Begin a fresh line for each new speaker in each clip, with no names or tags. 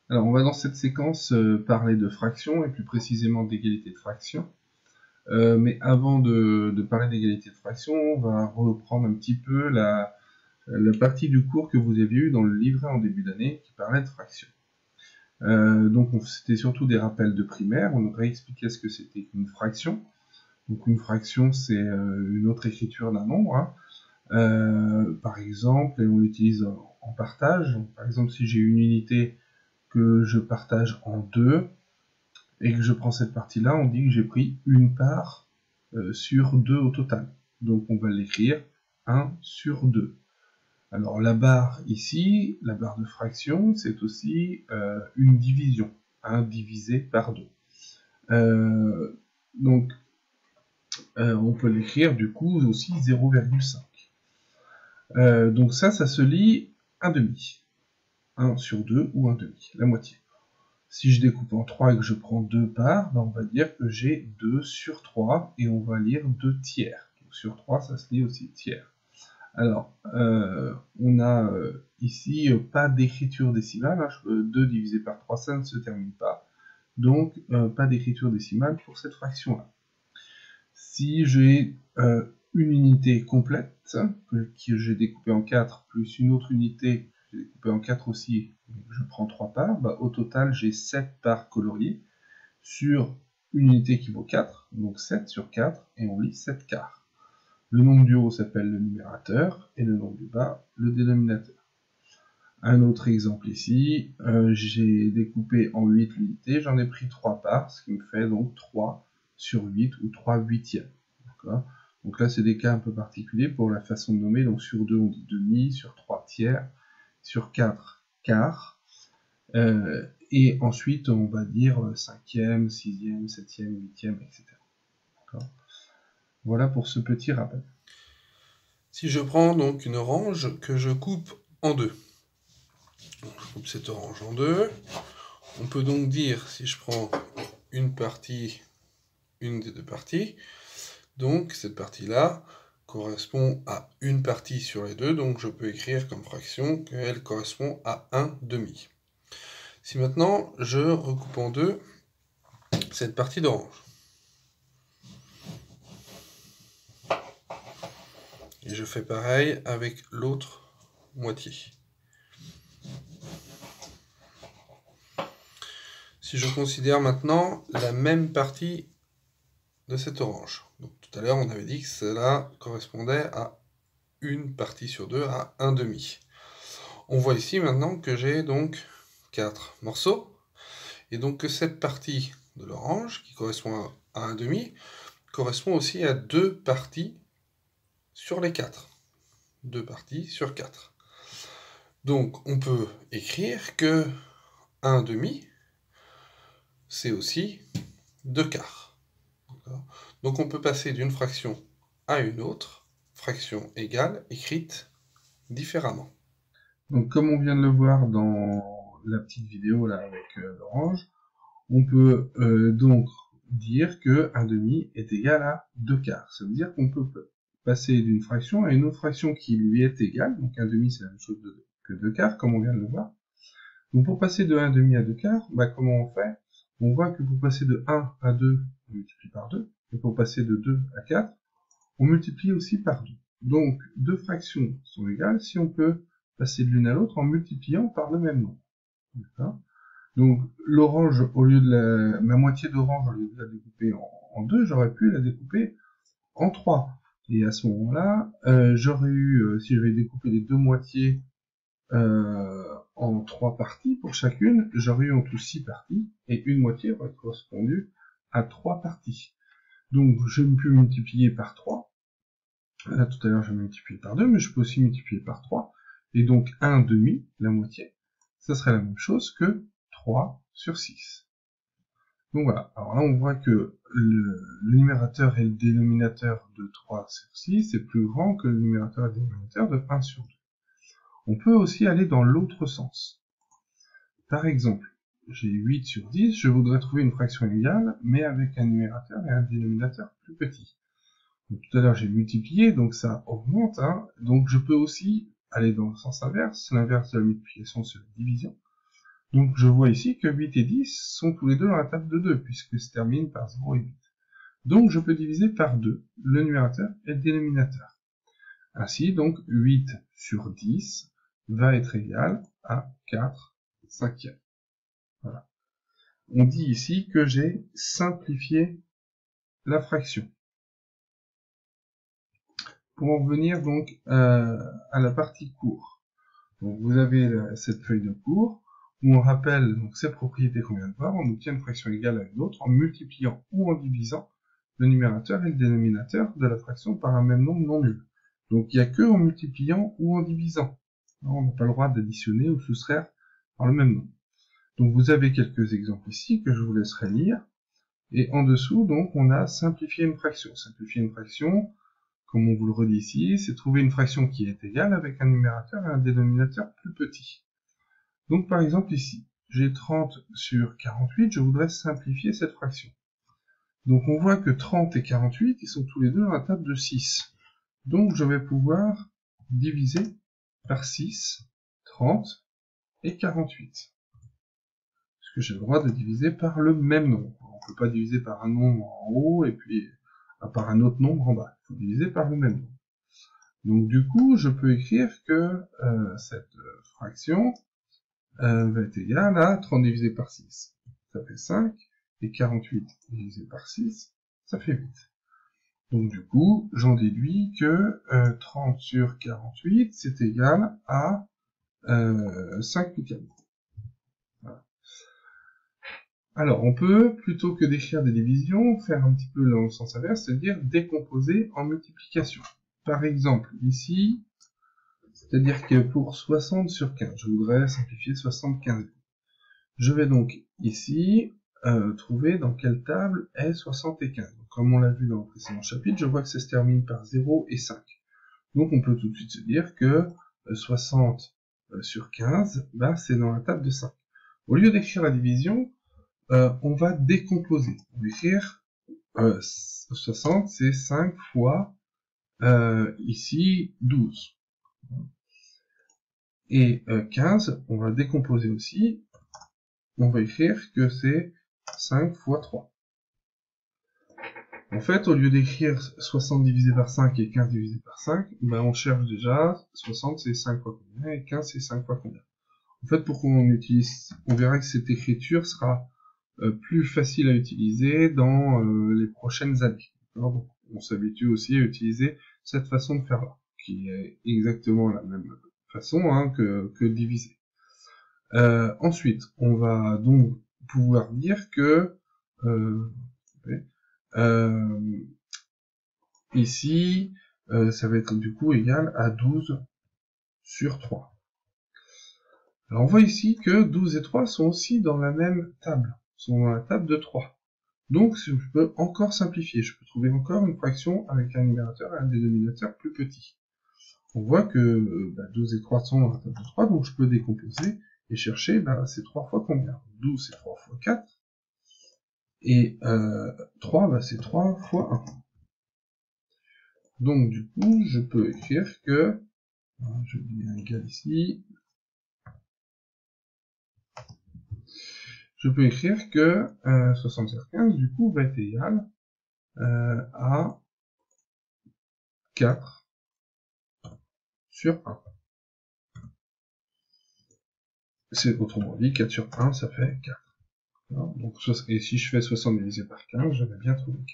Alors, on va dans cette séquence parler de fractions, et plus précisément d'égalité de fractions. Mais avant de parler d'égalité de fractions, on va reprendre un petit peu la partie du cours que vous aviez eu dans le livret en début d'année qui parlait de fractions. Donc c'était surtout des rappels de primaire, on réexpliquait ce que c'était qu'une fraction. Donc une fraction, c'est une autre écriture d'un nombre, hein. Par exemple, et on l'utilise en partage. Donc, par exemple, si j'ai une unité que je partage en deux, et que je prends cette partie-là, on dit que j'ai pris une part sur 2 au total. Donc on va l'écrire 1 sur 2. Alors la barre ici, la barre de fraction, c'est aussi une division, 1 divisé par 2. Donc on peut l'écrire du coup aussi 0,5. Donc ça se lit 1 demi. 1 sur 2 ou 1 demi, la moitié. Si je découpe en 3 et que je prends 2 parts, ben on va dire que j'ai 2 sur 3 et on va lire 2 tiers. Donc sur 3, ça se lit aussi tiers. Alors, on a ici pas d'écriture décimale. 2 divisé par 3, ça ne se termine pas. Donc, pas d'écriture décimale pour cette fraction-là. Si j'ai une unité complète, que j'ai découpée en 4, plus une autre unité que j'ai découpée en 4 aussi, je prends 3 parts, bah, au total j'ai 7 parts coloriées sur une unité qui vaut 4, donc 7 sur 4, et on lit 7 quarts. Le nombre du haut s'appelle le numérateur, et le nombre du bas, le dénominateur. Un autre exemple ici, j'ai découpé en 8 l'unité, j'en ai pris 3 parts, ce qui me fait donc 3 sur 8 ou 3 huitièmes. Donc là, c'est des cas un peu particuliers pour la façon de nommer. Donc sur 2, on dit demi, sur 3, tiers, sur 4, quart. Et ensuite, on va dire 5e, 6e, 7e, 8e, etc. Voilà pour ce petit rappel.
Si je prends donc une orange que je coupe en deux, je coupe cette orange en deux, on peut donc dire, si je prends une partie, une des deux parties, donc cette partie-là correspond à une partie sur les deux, donc je peux écrire comme fraction qu'elle correspond à 1 demi. Si maintenant je recoupe en deux cette partie d'orange, et je fais pareil avec l'autre moitié. Si je considère maintenant la même partie de cette orange. Donc tout à l'heure, on avait dit que cela correspondait à une partie sur deux, à 1 demi. On voit ici maintenant que j'ai donc 4 morceaux, et donc que cette partie de l'orange, qui correspond à 1 demi, correspond aussi à 2 parties sur les 4. 2 parties sur 4. Donc on peut écrire que 1 demi, c'est aussi 2 quarts. Donc on peut passer d'une fraction à une autre, fraction égale, écrite différemment.
Donc comme on vient de le voir dans la petite vidéo là avec l'orange, on peut donc dire que 1 demi est égal à 2 quarts. Ça veut dire qu'on peut passer d'une fraction à une autre fraction qui lui est égale. Donc 1 demi c'est la même chose que 2 quarts, comme on vient de le voir. Donc pour passer de 1 demi à 2 quarts, bah, comment on fait? On voit que pour passer de 1 à 2, on multiplie par 2. Et pour passer de 2 à 4, on multiplie aussi par 2. Donc deux fractions sont égales si on peut passer de l'une à l'autre en multipliant par le même nombre. Donc l'orange, au lieu de ma moitié d'orange, au lieu de la découper en 2, j'aurais pu la découper en 3. Et à ce moment-là, j'aurais eu, si j'avais découpé les deux moitiés en 3 parties pour chacune, j'aurais eu en tout 6 parties, et une moitié aurait correspondu à 3 parties. Donc je peux multiplier par 3. Là tout à l'heure j'ai multiplié par 2, mais je peux aussi multiplier par 3. Et donc 1 demi, la moitié, ça serait la même chose que 3 sur 6. Donc voilà, alors là on voit que le numérateur et le dénominateur de 3 sur 6 est plus grand que le numérateur et le dénominateur de 1 sur 2. On peut aussi aller dans l'autre sens. Par exemple, j'ai 8 sur 10, je voudrais trouver une fraction égale, mais avec un numérateur et un dénominateur plus petit. Donc, tout à l'heure j'ai multiplié, donc ça augmente, hein. Donc je peux aussi aller dans le sens inverse. L'inverse de la multiplication c'est la division. Donc je vois ici que 8 et 10 sont tous les deux dans la table de 2, puisque se termine par 0 et 8. Donc je peux diviser par 2 le numérateur et le dénominateur. Ainsi, donc 8 sur 10 va être égal à 4 cinquièmes. Voilà. On dit ici que j'ai simplifié la fraction. Pour en revenir donc à la partie cours. Donc vous avez cette feuille de cours où on rappelle donc ces propriétés qu'on vient de voir. On obtient une fraction égale à une autre en multipliant ou en divisant le numérateur et le dénominateur de la fraction par un même nombre non nul. Donc il n'y a que en multipliant ou en divisant. On n'a pas le droit d'additionner ou soustraire par le même nombre. Donc vous avez quelques exemples ici que je vous laisserai lire. Et en dessous, donc, on a simplifié une fraction. Simplifier une fraction, comme on vous le redit ici, c'est trouver une fraction qui est égale avec un numérateur et un dénominateur plus petit. Donc par exemple ici, j'ai 30 sur 48, je voudrais simplifier cette fraction. Donc on voit que 30 et 48, ils sont tous les deux dans la table de 6. Donc je vais pouvoir diviser par 6, 30 et 48. Parce que j'ai le droit de diviser par le même nombre. On ne peut pas diviser par un nombre en haut et puis par un autre nombre en bas. Il faut diviser par le même nombre. Donc du coup, je peux écrire que cette fraction va être égale à 30 divisé par 6, ça fait 5, et 48 divisé par 6, ça fait 8. Donc du coup, j'en déduis que 30 sur 48, c'est égal à 5 huitièmes. Voilà. Alors, on peut, plutôt que d'écrire des divisions, faire un petit peu dans le sens inverse, c'est-à-dire décomposer en multiplication. Par exemple, ici, c'est-à-dire que pour 60 sur 15, je voudrais simplifier 75. Je vais donc ici trouver dans quelle table est 75. Donc, comme on l'a vu dans le précédent chapitre, je vois que ça se termine par 0 et 5. Donc on peut tout de suite se dire que 60 sur 15, bah, c'est dans la table de 5. Au lieu d'écrire la division, on va décomposer. On va écrire 60, c'est 5 fois ici 12. Et 15, on va décomposer aussi. On va écrire que c'est 5 fois 3. En fait, au lieu d'écrire 60 divisé par 5 et 15 divisé par 5, ben on cherche déjà 60 c'est 5 fois combien et 15 c'est 5 fois combien. En fait, pour qu'on utilise, on verra que cette écriture sera plus facile à utiliser dans les prochaines années. Alors, on s'habitue aussi à utiliser cette façon de faire là, qui est exactement la même façon que diviser. Ensuite, on va donc pouvoir dire que ici, ça va être du coup égal à 12 sur 3. Alors on voit ici que 12 et 3 sont aussi dans la même table, sont dans la table de 3. Donc je peux encore simplifier, je peux trouver encore une fraction avec un numérateur et un dénominateur plus petit. On voit que 12 et 3 sont dans la table de 3, donc je peux décomposer et chercher c'est 3 fois combien. 12 c'est 3 fois 4, et 3 c'est 3 fois 1. Donc du coup, je peux écrire que, je dis un égal ici, je peux écrire que 60 sur 15, du coup, va être égal à 4 sur 1. C'est autrement dit, 4 sur 1, ça fait 4. Donc, et si je fais 60 divisé par 15, j'avais bien trouvé 4.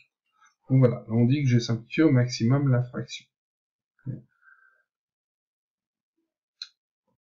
Donc voilà, on dit que j'ai simplifié au maximum la fraction.